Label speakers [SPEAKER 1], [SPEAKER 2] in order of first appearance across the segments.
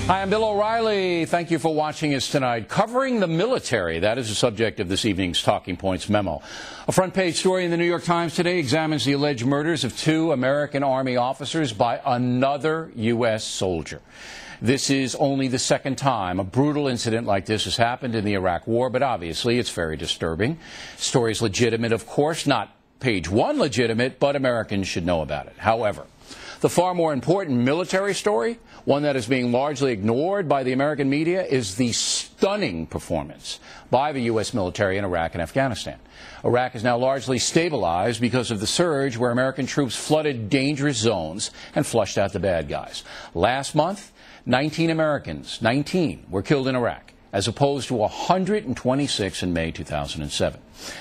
[SPEAKER 1] Hi, I'm Bill O'Reilly. Thank you for watching us tonight. Covering the military, that is the subject of this evening's Talking Points memo. A front-page story in the New York Times today examines the alleged murders of 2 American Army officers by another U.S. soldier. This is only the second time a brutal incident like this has happened in the Iraq War, but obviously it's very disturbing. Story is legitimate, of course, not page one legitimate, but Americans should know about it. However, the far more important military story, one that is being largely ignored by the American media, is the stunning performance by the U.S. military in Iraq and Afghanistan. Iraq is now largely stabilized because of the surge where American troops flooded dangerous zones and flushed out the bad guys. Last month, 19 Americans, 19, were killed in Iraq, as opposed to 126 in May 2007.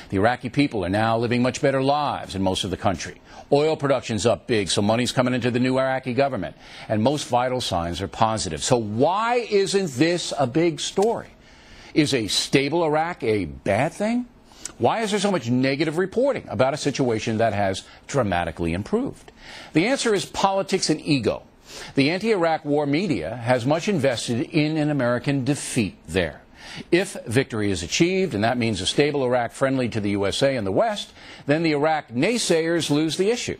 [SPEAKER 1] The Iraqi people are now living much better lives in most of the country. Oil production's up big, so money's coming into the new Iraqi government, and most vital signs are positive. So why isn't this a big story? Is a stable Iraq a bad thing? Why is there so much negative reporting about a situation that has dramatically improved? The answer is politics and ego. The anti-Iraq war media has much invested in an American defeat there. If victory is achieved, and that means a stable Iraq friendly to the USA and the West, then the Iraq naysayers lose the issue.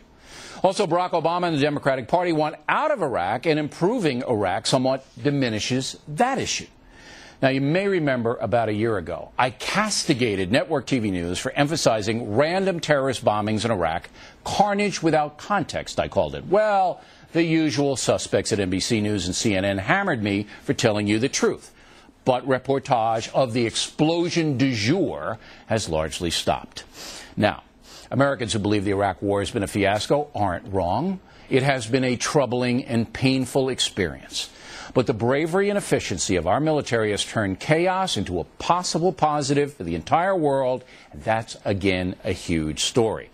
[SPEAKER 1] Also, Barack Obama and the Democratic Party want out of Iraq, and improving Iraq somewhat diminishes that issue. Now, you may remember about a year ago, I castigated network TV news for emphasizing random terrorist bombings in Iraq, carnage without context, I called it. Well, the usual suspects at NBC News and CNN hammered me for telling you the truth. But reportage of the explosion du jour has largely stopped. Now, Americans who believe the Iraq war has been a fiasco aren't wrong. It has been a troubling and painful experience. But the bravery and efficiency of our military has turned chaos into a possible positive for the entire world, and that's, again, a huge story.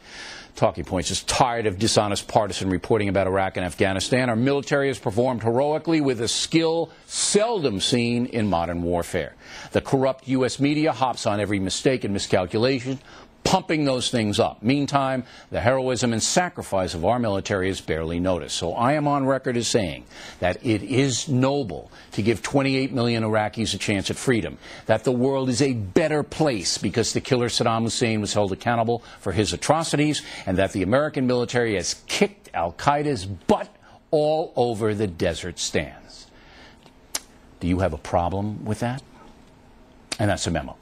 [SPEAKER 1] Talking Points is tired of dishonest partisan reporting about Iraq and Afghanistan. Our military has performed heroically with a skill seldom seen in modern warfare. The corrupt U.S. media hops on every mistake and miscalculation, pumping those things up. Meantime, the heroism and sacrifice of our military is barely noticed. So I am on record as saying that it is noble to give 28 million Iraqis a chance at freedom, that the world is a better place because the killer Saddam Hussein was held accountable for his atrocities, and that the American military has kicked al-Qaeda's butt all over the desert sands. Do you have a problem with that? And that's a memo.